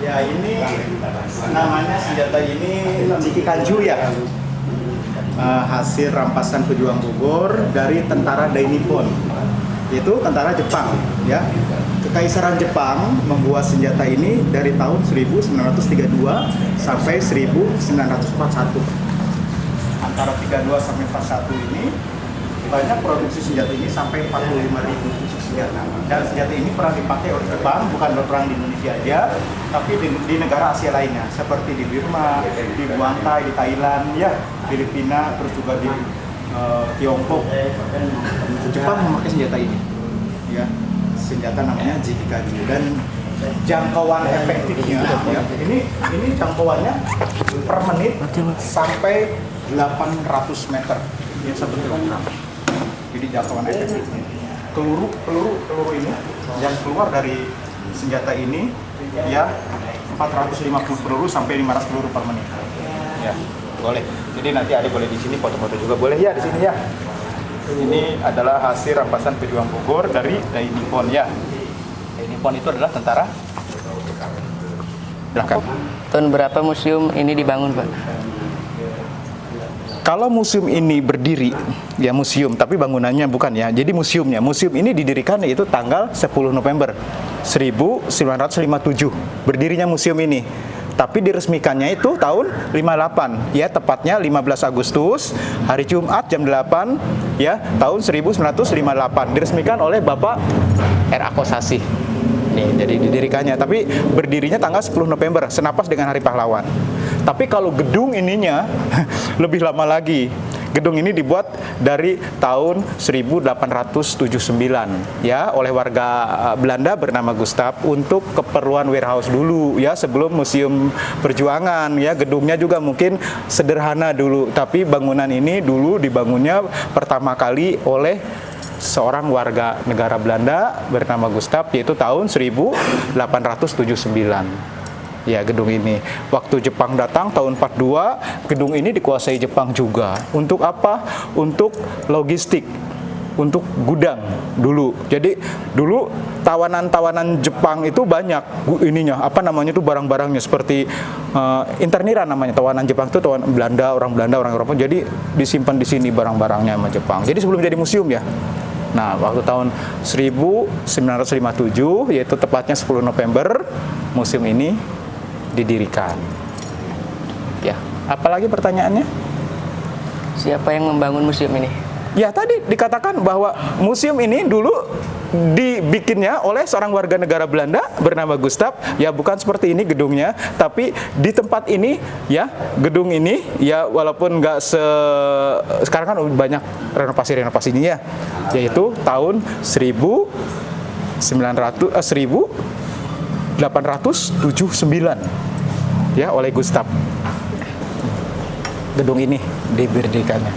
Ya, ini namanya senjata ini Jiki Kanju ya. Hasil rampasan pejuang Bogor dari tentara Dai Nippon. Itu tentara Jepang ya. Kekaisaran Jepang membuat senjata ini dari tahun 1932 sampai 1941. Antara 32 sampai 41 ini banyak produksi senjata ini sampai 45.000 senjata. Dan senjata ini pernah dipakai oleh Jepang, bukan berperang di Indonesia aja, tapi di negara Asia lainnya, seperti di Burma, di Guantai, di Thailand, ya, Filipina, terus juga di Tiongkok. Jepang memakai senjata ini, ya, senjata namanya Jiki Kanju. Dan jangkauan efektifnya, ya, ini jangkauannya per menit sampai 800 meter, ya, 1 kilogram. Jadi jangkauan efektifnya. Peluru ini yang keluar dari senjata ini ya 450 peluru sampai 500 peluru per menit. Ya, boleh. Jadi nanti ada boleh di sini foto-foto juga boleh ya di sini ya. Ini adalah hasil rampasan pejuang Bogor dari Dai Nippon ya. Dai Nippon itu adalah tentara. Belakang. Tahun berapa museum ini dibangun, Pak? Kalau museum ini berdiri, ya museum, tapi bangunannya bukan ya. Jadi museumnya, museum ini didirikan yaitu tanggal 10 November 1957. Berdirinya museum ini. Tapi diresmikannya itu tahun 58, ya tepatnya 15 Agustus, hari Jumat jam 8, ya tahun 1958. Diresmikan oleh Bapak R.A. Kosasih. Nih, jadi didirikannya, tapi berdirinya tanggal 10 November, senapas dengan Hari Pahlawan. Tapi kalau gedung ininya lebih lama lagi. Gedung ini dibuat dari tahun 1879 ya oleh warga Belanda bernama Gustav untuk keperluan warehouse dulu ya sebelum museum perjuangan ya. Gedungnya juga mungkin sederhana dulu, tapi bangunan ini dulu dibangunnya pertama kali oleh seorang warga negara Belanda bernama Gustav, yaitu tahun 1879. Ya, gedung ini. Waktu Jepang datang tahun 42, gedung ini dikuasai Jepang juga. Untuk apa? Untuk logistik, untuk gudang dulu. Jadi dulu tawanan-tawanan Jepang itu banyak ininya, apa namanya itu barang-barangnya seperti internira namanya. Tawanan Jepang itu tawanan Belanda, orang Eropa. Jadi disimpan di sini barang-barangnya sama Jepang. Jadi sebelum jadi museum ya. Nah, waktu tahun 1957, yaitu tepatnya 10 November, museum ini didirikan. Ya, apalagi pertanyaannya? Siapa yang membangun museum ini? Ya, tadi dikatakan bahwa museum ini dulu dibikinnya oleh seorang warga negara Belanda bernama Gustav. Ya, bukan seperti ini gedungnya, tapi di tempat ini ya, gedung ini ya walaupun nggak sekarang kan banyak renovasinya ya, yaitu tahun 1879 ya oleh Gustav. Gedung ini diberdirikannya.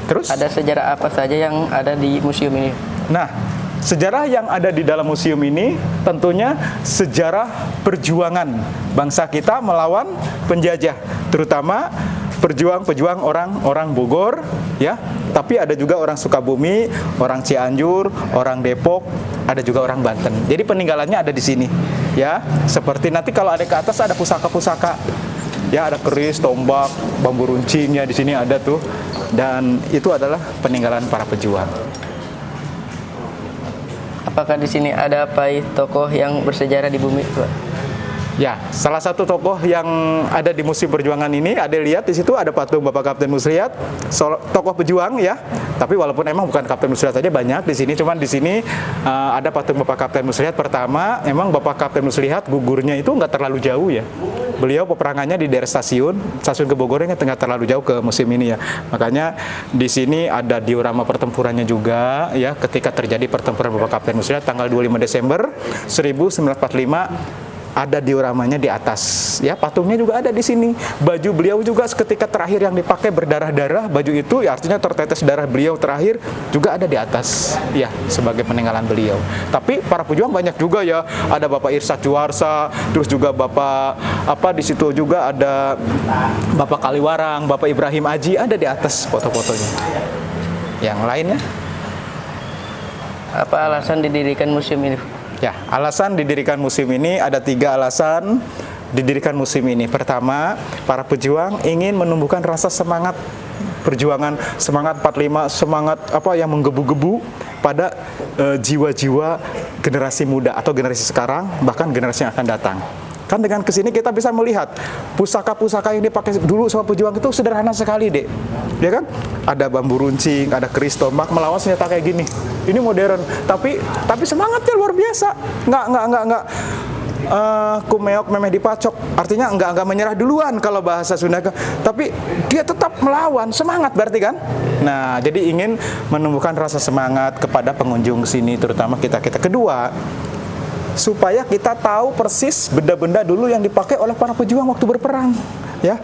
Terus ada sejarah apa saja yang ada di museum ini? Nah, sejarah yang ada di dalam museum ini tentunya sejarah perjuangan bangsa kita melawan penjajah, terutama pejuang-pejuang orang Bogor ya, tapi ada juga orang Sukabumi, orang Cianjur, orang Depok, ada juga orang Banten. Jadi peninggalannya ada di sini ya. Seperti nanti kalau ada ke atas ada pusaka-pusaka. Ya, ada keris, tombak, bambu runcing ya di sini ada tuh. Dan itu adalah peninggalan para pejuang. Apakah di sini ada tokoh yang bersejarah di bumi, Pak? Ya, salah satu tokoh yang ada di Museum Perjuangan ini, ada lihat di situ ada patung Bapak Kapten Muslihat, tokoh pejuang ya. Tapi walaupun emang bukan Kapten Muslihat saja, banyak di sini. Cuman di sini ada patung Bapak Kapten Muslihat. Pertama, emang Bapak Kapten Muslihat gugurnya itu nggak terlalu jauh ya. Beliau peperangannya di daerah stasiun ke Bogornya nggak terlalu jauh ke museum ini ya. Makanya di sini ada diorama pertempurannya juga ya. Ketika terjadi pertempuran Bapak Kapten Muslihat tanggal 25 Desember 1945. Ada dioramanya di atas, ya patungnya juga ada di sini. Baju beliau juga ketika terakhir yang dipakai berdarah-darah, baju itu ya artinya tertetes darah beliau terakhir juga ada di atas, ya sebagai peninggalan beliau. Tapi para pejuang banyak juga ya, ada Bapak Irsad Juwarsa, terus juga Bapak di situ juga ada Bapak Kaliwarang, Bapak Ibrahim Aji ada di atas foto-fotonya. Yang lainnya? Apa alasan didirikan museum ini? Ya, alasan didirikan museum ini ada 3 alasan didirikan museum ini. Pertama, para pejuang ingin menumbuhkan rasa semangat perjuangan, semangat 45, semangat apa yang menggebu-gebu pada jiwa-jiwa generasi muda atau generasi sekarang, bahkan generasi yang akan datang. Kan dengan kesini kita bisa melihat pusaka-pusaka yang dipakai dulu sama pejuang itu sederhana sekali, Dek. Ya kan? Ada bambu runcing, ada keris tombak melawan senjata kayak gini. Ini modern, tapi semangatnya luar biasa. Nggak kumeok memeh dipacok, artinya nggak menyerah duluan kalau bahasa Sunda, tapi dia tetap melawan, semangat berarti kan. Nah, jadi ingin menumbuhkan rasa semangat kepada pengunjung sini, terutama kita. Kedua, supaya kita tahu persis benda-benda dulu yang dipakai oleh para pejuang waktu berperang, ya.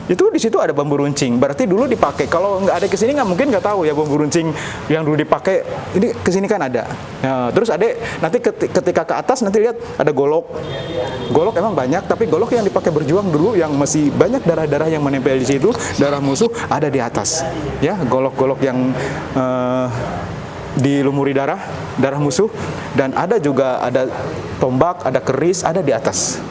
Itu di situ ada bambu runcing, berarti dulu dipakai. Kalau nggak ada kesini nggak mungkin nggak tahu ya bambu runcing yang dulu dipakai. Ini kesini kan ada. Nah, terus ada nanti ketika ke atas nanti lihat ada golok. Golok emang banyak, tapi golok yang dipakai berjuang dulu yang masih banyak darah-darah yang menempel di situ, darah musuh ada di atas. Ya, golok-golok yang dilumuri darah musuh, dan ada juga ada tombak, ada keris, ada di atas.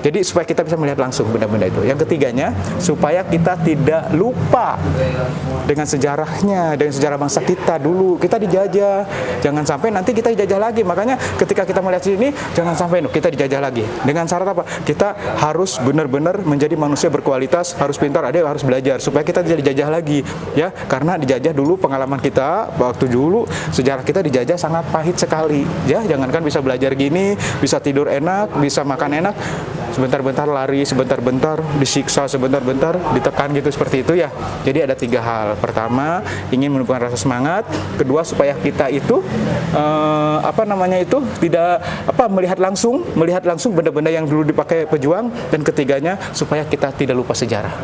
Jadi supaya kita bisa melihat langsung benda-benda itu. Yang ketiganya, supaya kita tidak lupa dengan sejarahnya, dengan sejarah bangsa kita dulu. Kita dijajah, jangan sampai nanti kita dijajah lagi. Makanya ketika kita melihat sini, jangan sampai kita dijajah lagi. Dengan syarat apa? Kita harus benar-benar menjadi manusia berkualitas, harus pintar, harus belajar supaya kita tidak dijajah lagi, ya. Karena dijajah dulu, pengalaman kita waktu dulu sejarah kita dijajah sangat pahit sekali, ya. Jangankan bisa belajar gini, bisa tidur enak, bisa makan enak, sebentar-bentar lari, sebentar-bentar disiksa, sebentar-bentar ditekan gitu, seperti itu ya. Jadi ada 3 hal. Pertama, ingin menumbuhkan rasa semangat. Kedua, supaya kita itu tidak melihat langsung benda-benda yang dulu dipakai pejuang. Dan ketiganya, supaya kita tidak lupa sejarah.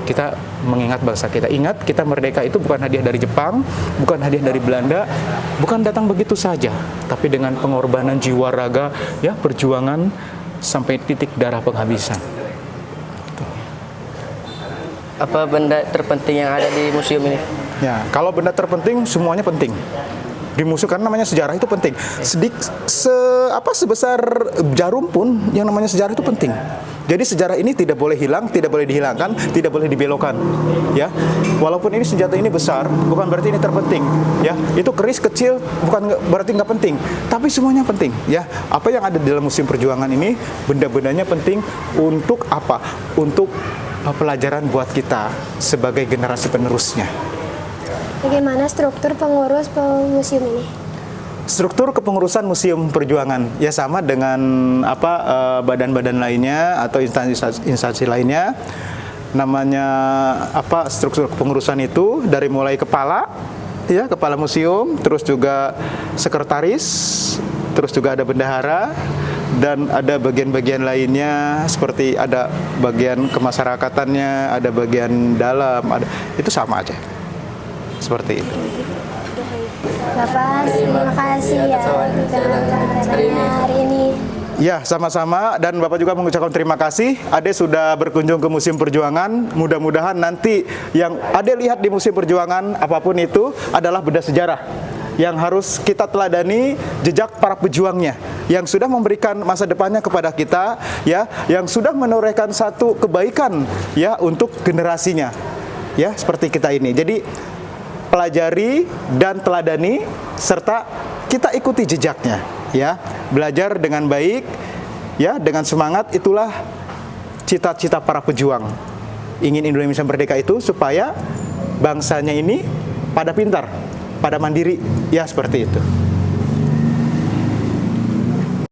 Kita mengingat bangsa kita. Ingat, kita merdeka itu bukan hadiah dari Jepang, bukan hadiah dari Belanda, bukan datang begitu saja, tapi dengan pengorbanan jiwa raga, ya, perjuangan sampai titik darah penghabisan. Apa benda terpenting yang ada di museum ini? Ya, kalau benda terpenting semuanya penting. Di museum karena namanya sejarah itu penting. Sebesar jarum pun yang namanya sejarah itu penting. Jadi sejarah ini tidak boleh hilang, tidak boleh dihilangkan, tidak boleh dibelokkan, ya. Walaupun ini senjata ini besar, bukan berarti ini terpenting, ya. Itu keris kecil, bukan berarti nggak penting, tapi semuanya penting, ya. Apa yang ada di dalam Museum Perjuangan ini, benda-bendanya penting untuk apa? Untuk pelajaran buat kita sebagai generasi penerusnya. Bagaimana struktur pengurus museum ini? Struktur kepengurusan Museum Perjuangan ya sama dengan badan-badan lainnya atau instansi lainnya. Namanya struktur kepengurusan itu dari mulai kepala, ya, kepala museum, terus juga sekretaris, terus juga ada bendahara, dan ada bagian-bagian lainnya seperti ada bagian kemasyarakatannya, ada bagian dalam, itu sama aja. Seperti itu. Bapak, terima kasih ya hari ini. Ya, sama-sama, dan Bapak juga mengucapkan terima kasih. Ade sudah berkunjung ke Museum Perjuangan. Mudah-mudahan nanti yang Ade lihat di Museum Perjuangan apapun itu adalah benda sejarah yang harus kita teladani jejak para pejuangnya yang sudah memberikan masa depannya kepada kita, ya, yang sudah menorehkan satu kebaikan, ya, untuk generasinya, ya, seperti kita ini. Jadi pelajari dan teladani serta kita ikuti jejaknya, ya. Belajar dengan baik, ya, dengan semangat. Itulah cita-cita para pejuang. Ingin Indonesia merdeka itu supaya bangsanya ini pada pintar, pada mandiri, ya, seperti itu.